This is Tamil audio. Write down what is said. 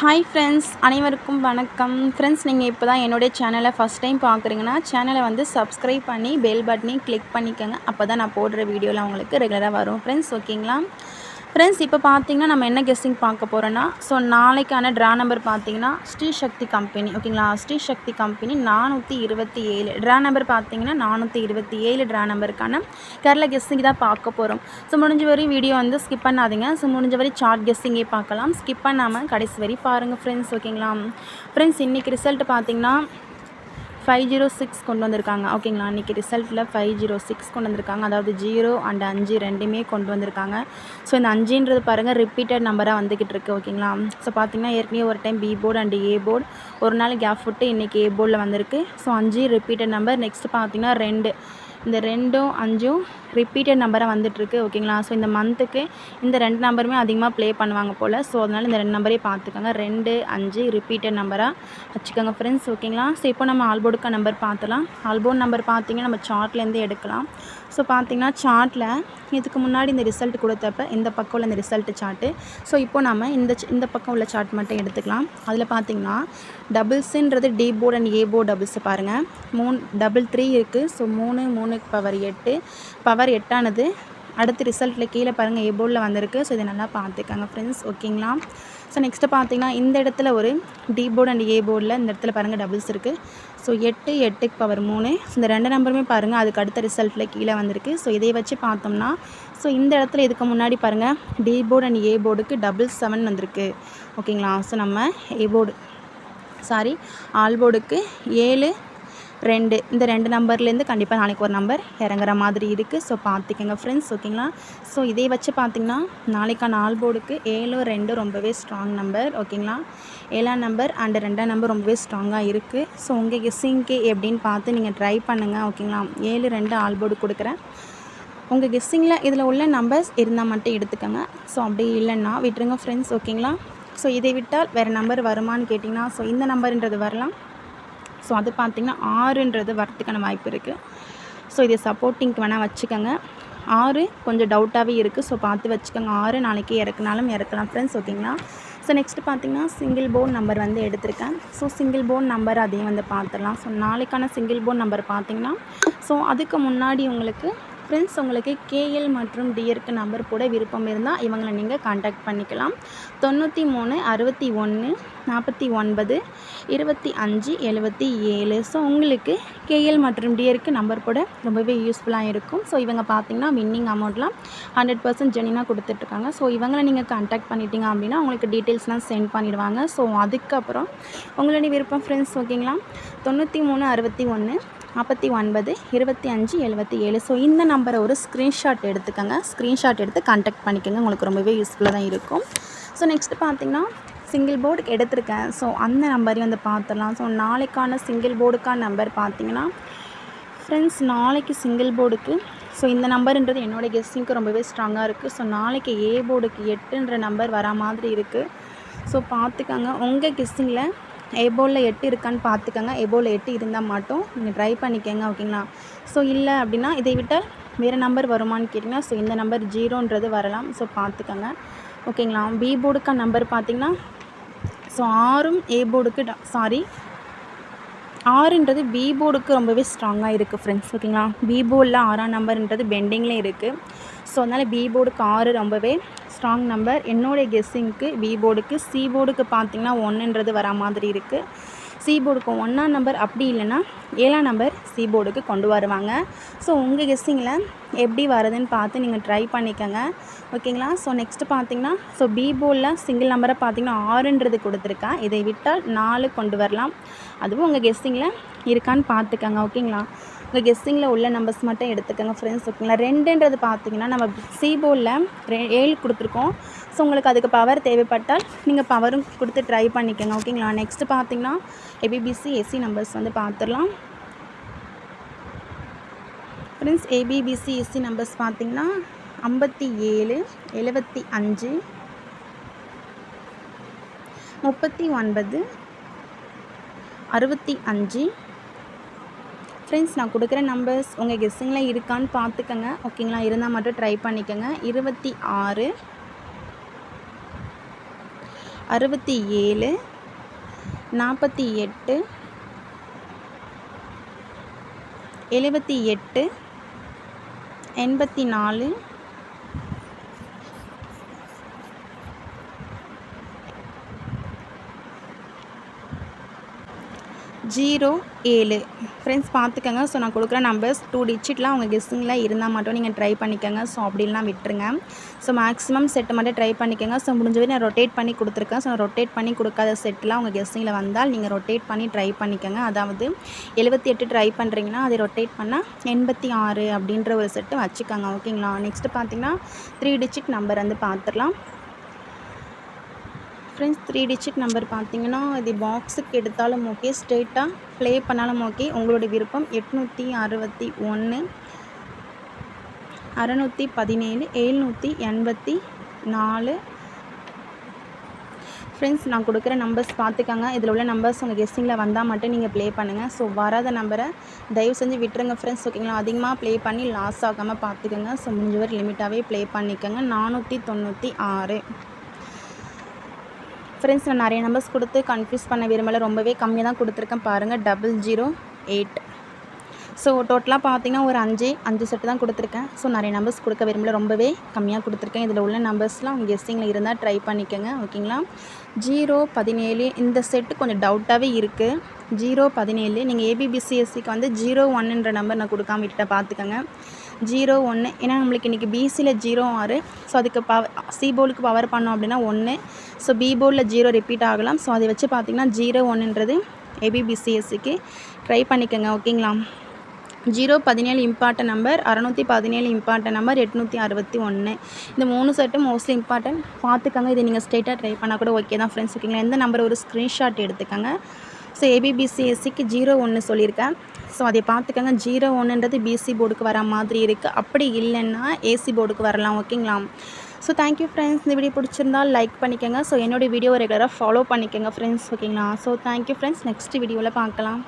ஹாய் ஃப்ரெண்ட்ஸ், அனைவருக்கும் வணக்கம். ஃப்ரெண்ட்ஸ், நீங்கள் இப்போ தான் என்னுடைய சேனலை ஃபஸ்ட் டைம் பார்க்குறீங்கன்னா சேனலை வந்து சப்ஸ்கிரைப் பண்ணி பெல் பட்டனையும் கிளிக் பண்ணிக்கோங்க. அப்போ தான் நான் போடுற வீடியோவில் உங்களுக்கு ரெகுலராக வரும் ஃப்ரெண்ட்ஸ். ஓகேங்களா ஃப்ரெண்ட்ஸ்? இப்போ பார்த்தீங்கன்னா நம்ம என்ன கெஸ்ஸிங் பார்க்க போகிறோன்னா, ஸோ நாளைக்கான ட்ரா நம்பர் பார்த்தீங்கன்னா ஸ்ரீ சக்தி கம்பெனி. ஓகேங்களா, ஸ்ரீ சக்தி கம்பெனி 427 ட்ரா நம்பர் பார்த்தீங்கன்னா 427 ட்ரா நம்பருக்கான கேரளா கெஸ்ஸிங் தான் பார்க்க போகிறோம். ஸோ முடிஞ்ச வரையும் வீடியோ வந்து ஸ்கிப் பண்ணாதீங்க. ஸோ முடிஞ்ச வரை சார்ட் கெஸ்ஸிங்கே பார்க்கலாம். ஸ்கிப் பண்ணாமல் கடைசி வரை பாருங்கள் ஃப்ரெண்ட்ஸ். ஓகேங்களா ஃப்ரெண்ட்ஸ், இன்றைக்கி ரிசல்ட் பார்த்தீங்கன்னா 506 கொண்டு வந்திருக்காங்க. ஓகேங்களா, இன்றைக்கி ரிசல்ட்டில் 506 கொண்டு வந்திருக்காங்க. அதாவது 0 அண்ட் 5 ரெண்டுமே கொண்டு வந்திருக்காங்க. ஸோ இந்த 5ன்றது பாருங்கள் ரிப்பீட்டட் நம்பராக வந்துக்கிட்டு இருக்குது. ஓகேங்களா, ஸோ பார்த்திங்கன்னா ஏற்கனவே ஒரு time B board and A board ஒரு நாள் கேப் விட்டு இன்றைக்கி ஏ போர்டில் வந்திருக்கு. So 5 repeated number. நெக்ஸ்ட்டு பார்த்திங்கன்னா 2, இந்த 2ம் 5ம் ரிப்பீட்டட் நம்பராக வந்துட்டுருக்கு. ஓகேங்களா, ஸோ இந்த மந்த்துக்கு இந்த 2 நம்பருமே அதிகமாக ப்ளே பண்ணுவாங்க போல். ஸோ அதனால் இந்த 2 நம்பரே பார்த்துக்கோங்க. 2, 5 ரிப்பீட்டட் நம்பராக வச்சுக்கோங்க ஃப்ரெண்ட்ஸ். ஓகேங்களா, ஸோ இப்போ நம்ம ஆல்போர்டுக்கு நம்பர் பார்த்துலாம். ஆல்போர்ட் நம்பர் பார்த்திங்கன்னா நம்ம சார்ட்லேருந்து எடுக்கலாம். ஸோ பார்த்திங்கன்னா சார்ட்டில் இதுக்கு முன்னாடி இந்த ரிசல்ட் கொடுத்தப்ப இந்த பக்கம் உள்ள இந்த ரிசல்ட்டு சார்ட்டு. ஸோ இப்போ நம்ம இந்த பக்கம் உள்ள சார்ட் மட்டும் எடுத்துக்கலாம். அதில் பார்த்திங்கன்னா டபுள்ஸுன்றது D board and A board டபுள்ஸை பாருங்கள். 3 இருக்குது. ஸோ 3 பவர் 8 பவர் 8ஆனது அடுத்து ரிசல்ட்டில் கீழே பாருங்கள் ஏ போர்டில் வந்திருக்கு. ஸோ இதை நல்லா பார்த்துக்கோங்க ஃப்ரெண்ட்ஸ். ஓகேங்களா, ஸோ நெக்ஸ்ட்டு பார்த்திங்கன்னா இந்த இடத்துல ஒரு டி போர்டு அண்ட் ஏ போர்டில் இந்த இடத்துல பாருங்கள் டபுள்ஸ் இருக்குது. So 8 power 3. ஸோ இந்த 2 நம்பருமே பாருங்கள் அதுக்கு அடுத்த ரிசல்ட்டில் கீழே வந்திருக்கு. ஸோ இதை வச்சு பார்த்தோம்னா ஸோ இந்த இடத்துல இதுக்கு முன்னாடி பாருங்கள் டி போர்டு அண்ட் ஏ போர்டுக்கு 7 வந்திருக்கு. ஓகேங்களா, ஸோ நம்ம ஆல் போர்டுக்கு 7, 2 இந்த 2 நம்பர்லேருந்து கண்டிப்பாக நாளைக்கு ஒரு நம்பர் இறங்குற மாதிரி இருக்குது. ஸோ பார்த்துக்கங்க ஃப்ரெண்ட்ஸ். ஓகேங்களா, ஸோ இதே வச்சு பார்த்திங்கன்னா நாளைக்கான ஆல் போர்டுக்கு 7, 2 ரொம்பவே ஸ்ட்ராங் நம்பர். ஓகேங்களா, 7ஆம் நம்பர் அண்ட் 2ஆம் நம்பர் ரொம்பவே ஸ்ட்ராங்காக இருக்குது. ஸோ உங்கள் கெஸ்ஸிங்க்கு எப்படின்னு பார்த்து நீங்கள் ட்ரை பண்ணுங்கள். ஓகேங்களா, 7, 2 ஆல் போர்டு கொடுக்குறேன். உங்கள் கெஸ்ஸிங்கில் இதில் உள்ள நம்பர்ஸ் இருந்தால் மட்டும் எடுத்துக்கோங்க. ஸோ அப்படி இல்லைன்னா விட்டுருங்க ஃப்ரெண்ட்ஸ். ஓகேங்களா, ஸோ இதை விட்டால் வேறு நம்பர் வருமானு கேட்டிங்கன்னா ஸோ இந்த நம்பர்ன்றது வரலாம். ஸோ அது பார்த்திங்கன்னா 6ன்றது வரத்துக்கான வாய்ப்பு இருக்குது. ஸோ இதை சப்போர்ட்டிங்க்கு வேணால் வச்சுக்கோங்க. 6 கொஞ்சம் டவுட்டாகவே இருக்குது. ஸோ பார்த்து வச்சுக்கோங்க. 6 நாளைக்கு இறக்குனாலும் இறக்கலாம் ஃப்ரெண்ட்ஸ். ஓகேங்களா, ஸோ நெக்ஸ்ட்டு பார்த்திங்கன்னா சிங்கிள் போர்ட் நம்பர் வந்து எடுத்திருக்கேன். ஸோ சிங்கிள் போர்ட் நம்பர் அதையும் வந்து பார்த்துடலாம். ஸோ நாளைக்கான சிங்கிள் போர்ட் நம்பர் பார்த்திங்கன்னா ஸோ அதுக்கு முன்னாடி உங்களுக்கு ஃப்ரெண்ட்ஸ் உங்களுக்கு கேஎல் மற்றும் டிஆருக்கு நம்பர் போட விருப்பம் இருந்தால் இவங்களை நீங்கள் கான்டாக்ட் பண்ணிக்கலாம். 93 61 49 25 77. ஸோ உங்களுக்கு கேஎல் மற்றும் டிஆருக்கு நம்பர் போட ரொம்பவே யூஸ்ஃபுல்லாக இருக்கும். ஸோ இவங்க பார்த்திங்கன்னா வின்னிங் அமௌண்ட்லாம் 100% ஜெனினாக கொடுத்துட்ருக்காங்க. ஸோ இவங்களை நீங்கள் கான்டாக்ட் பண்ணிட்டீங்க அப்படின்னா உங்களுக்கு டீட்டெயில்ஸ்லாம் சென்ட் பண்ணிடுவாங்க. ஸோ அதுக்கப்புறம் உங்களுடைய விருப்பம் ஃப்ரெண்ட்ஸ். ஓகேங்களா, 93 61 49 25 77. ஸோ இந்த நம்பரை ஒரு ஸ்க்ரீன்ஷாட் எடுத்துக்கோங்க. ஸ்க்ரீன்ஷாட் எடுத்து கான்டாக்ட் பண்ணிக்கோங்க. உங்களுக்கு ரொம்பவே யூஸ்ஃபுல்லாக தான் இருக்கும். ஸோ நெக்ஸ்ட்டு பார்த்திங்கன்னா சிங்கிள் போர்டுக்கு எடுத்திருக்கேன். ஸோ அந்த நம்பரையும் வந்து பார்த்துடலாம். ஸோ நாளைக்கான சிங்கிள் போர்டுக்கான நம்பர் பார்த்திங்கன்னா ஃப்ரெண்ட்ஸ் நாளைக்கு சிங்கிள் போர்டுக்கு ஸோ இந்த நம்பருன்றது என்னோடய கெஸ்ஸிங்க்கு ரொம்பவே ஸ்ட்ராங்காக இருக்குது. ஸோ நாளைக்கு ஏ போர்டுக்கு 8ன்ற நம்பர் வரா மாதிரி இருக்குது. ஸோ பார்த்துக்கோங்க. உங்கள் கெஸ்ஸிங்கில் ஏ போர்டில் 8 இருக்கான்னு பார்த்துக்கோங்க. ஏ போர்டில் 8 இருந்தால் மட்டும் நீங்கள் ட்ரை பண்ணிக்கோங்க. ஓகேங்களா, ஸோ இல்லை அப்படின்னா இதை விட்டால் வேறு நம்பர் வருமானு கேட்டிங்கன்னா ஸோ இந்த நம்பர் 0ன்றது வரலாம். ஸோ பார்த்துக்கோங்க. ஓகேங்களா, பி போர்டுக்கான நம்பர் பார்த்திங்கன்னா ஸோ 6ம் ஏ போர்டுக்கு 6ன்றது பி போர்டுக்கு ரொம்பவே ஸ்ட்ராங்காக இருக்குது ஃப்ரெண்ட்ஸ். ஓகேங்களா, பி போர்டில் 6ஆம் நம்பர்ன்றது பெண்டிங்லேயும் இருக்குது. ஸோ அதனால் பி போர்டுக்கு 6 ரொம்பவே ஸ்ட்ராங் நம்பர். என்னோடய கெஸ்ஸிங்க்கு பி போர்டுக்கு. சி போர்டுக்கு பார்த்திங்கன்னா 1ன்றது வரா மாதிரி இருக்குது. சி போர்டுக்கு 1ஆம் நம்பர் அப்படி இல்லைன்னா 7ஆம் நம்பர் சி போர்டுக்கு கொண்டு வருவாங்க. ஸோ உங்கள் கெஸ்ஸிங்கில் எப்படி வருதுன்னு பார்த்து நீங்கள் ட்ரை பண்ணிக்கோங்க. ஓகேங்களா, ஸோ நெக்ஸ்ட்டு பார்த்திங்கன்னா ஸோ பி போர்டில் சிங்கிள் நம்பரை பார்த்திங்கன்னா 6ன்றது கொடுத்துருக்கேன். இதை விட்டால் 4 கொண்டு வரலாம். அதுவும் உங்கள் கெஸ்ஸிங்கில் இருக்கான்னு பார்த்துக்கோங்க. ஓகேங்களா, உங்கள் கெஸ்ஸிங்கில் உள்ள நம்பர்ஸ் மட்டும் எடுத்துக்கோங்க ஃப்ரெண்ட்ஸ். ஓகேங்களா, 2ன்றது பார்த்திங்கன்னா நம்ம சி போர்டில் 7 கொடுத்துருக்கோம். ஸோ உங்களுக்கு அதுக்கு பவர் தேவைப்பட்டால் நீங்கள் பவரும் கொடுத்து ட்ரை பண்ணிக்கோங்க. ஓகேங்களா, நெக்ஸ்ட்டு பார்த்திங்கன்னா ஏபிபிசி எஸ்சி நம்பர்ஸ் வந்து பார்த்துடலாம் ஃப்ரெண்ட்ஸ். ஏபிபிசி எஸ்சி நம்பர்ஸ் பார்த்திங்கன்னா 57 75 39 65. ஃப்ரெண்ட்ஸ் நான் கொடுக்குற நம்பர்ஸ் உங்கள் கெஸ்ஸிங்கில் இருக்கான்னு பார்த்துக்கோங்க. ஓகேங்களா, இருந்தால் மட்டும் ட்ரை பண்ணிக்கோங்க. 26 67 48 78 84 07 ஃப்ரெண்ட்ஸ் பார்த்துக்கங்க. ஸோ நான் கொடுக்குற நம்பர்ஸ் 2 டிஜிட்லாம் அவங்க கெஸ்ஸிங்கில் இருந்தால் மட்டும் நீங்கள் ட்ரை பண்ணிக்கோங்க. ஸோ அப்படிலாம் விட்டுருங்க. ஸோ மேக்ஸிமம் செட்டு மட்டும் ட்ரை பண்ணிக்கோங்க. ஸோ முடிஞ்சவரை நான் ரொட்டேட் பண்ணி கொடுத்துருக்கேன். ஸோ நான் ரொட்டேட் பண்ணி கொடுக்காத செட்லாம் அவங்க கெஸ்ஸிங்கில் வந்தால் நீங்கள் ரொட்டேட் பண்ணி ட்ரை பண்ணிக்கோங்க. அதாவது 78 ட்ரை பண்ணுறீங்கன்னா அதை ரொட்டேட் பண்ணால் 86 அப்படின்ற ஒரு செட்டு வச்சுக்கோங்க. ஓகேங்களா? நெக்ஸ்ட்டு பார்த்தீங்கன்னா 3 டிஜிட் நம்பர் வந்து பார்த்துடலாம். ஃப்ரெண்ட்ஸ் 3 டிஜிட் நம்பர் பார்த்தீங்கன்னா இது பாக்ஸுக்கு எடுத்தாலும் ஓகே, ஸ்ட்ரெயிட்டாக ப்ளே பண்ணாலும் ஓகே, உங்களோட விருப்பம். 861 617 784. ஃப்ரெண்ட்ஸ் நான் கொடுக்குற நம்பர்ஸ் பார்த்துக்கங்க. இதில் உள்ள நம்பர்ஸ் உங்கள் கெஸ்ஸிங்கில் வந்தால் மட்டும் நீங்கள் ப்ளே பண்ணுங்கள். ஸோ வராத நம்பரை தயவு செஞ்சு விட்டுருங்க ஃப்ரெண்ட்ஸ். ஓகேங்களா? அதிகமாக ப்ளே பண்ணி லாஸ் ஆகாமல் பார்த்துக்கோங்க. ஸோ முடிஞ்சவரை லிமிட்டாகவே ப்ளே பண்ணிக்கோங்க. 496. ஃப்ரெண்ட்ஸ் நான் நிறைய நம்பர்ஸ் கொடுத்து கன்ஃபியூஸ் பண்ண விரும்பலை, ரொம்பவே கம்மியாக தான் கொடுத்துருக்கேன் பாருங்கள். 008. ஸோ டோட்டலாக பார்த்தீங்கன்னா ஒரு 5 செட்டு தான் கொடுத்துருக்கேன். ஸோ நிறைய நம்பர்ஸ் கொடுக்க விரும்பலை, ரொம்பவே கம்மியாக கொடுத்துருக்கேன். இதில் உள்ள நம்பர்ஸ்லாம் உங்கள் கெஸ்ஸிங்கில் இருந்தால் ட்ரை பண்ணிக்கோங்க. ஓகேங்களா? 017 இந்த செட்டு கொஞ்சம் டவுட்டாகவே இருக்குது. 017 நீங்கள் ஏபிபிசிஎஸ்சிக்கு வந்து 01ன்ற நம்பர் நான் கொடுக்காம விட்டுட்டேன், பார்த்துக்கோங்க. 01 ஏன்னா நம்மளுக்கு இன்றைக்கி பிசியில் 06. ஸோ அதுக்கு சி போர்டுக்கு பவர் பண்ணோம் அப்படின்னா 1. ஸோ பி போர்டில் 0 ரிப்பீட் ஆகலாம். ஸோ அதை வச்சு பார்த்திங்கன்னா 01ன்றது ஏபிபிசிஎஸ்சிக்கு ட்ரை பண்ணிக்கோங்க. ஓகேங்களா? 017 இம்பார்ட்டன் நம்பர், 617 இம்பார்ட்டன் நம்பர், 861. இந்த 3 செட்டும் மோஸ்ட்லி இம்பார்ட்டன்ட், பார்த்துக்கோங்க. இதை நீங்கள் ஸ்ட்ரெயிட்டாக ட்ரை பண்ணால் கூட ஓகே தான் ஃப்ரெண்ட்ஸ். ஓகேங்களா? எந்த நம்பர் ஒரு ஸ்க்ரீன்ஷாட் எடுத்துக்கோங்க. ஸோ ஏபிபிசிஎஸ்சிக்கு 01 சொல்லியிருக்கேன். ஸோ அதை பார்த்துக்கோங்க. 01ன்றது பிசி போர்டுக்கு வர மாதிரி இருக்குது. அப்படி இல்லைன்னா ஏசி போர்டுக்கு வரலாம். ஓகேங்களா? So thank you friends. இந்த வீடியோ பிடிச்சிருந்தால் லைக் பண்ணிக்கோங்க. ஸோ என்னோடய வீடியோ ரெகுலராக ஃபாலோ பண்ணிக்கோங்க ஃப்ரெண்ட்ஸ். ஓகேங்களா? So thank you friends. நெக்ஸ்ட் வீடியோவில் பார்க்கலாம்.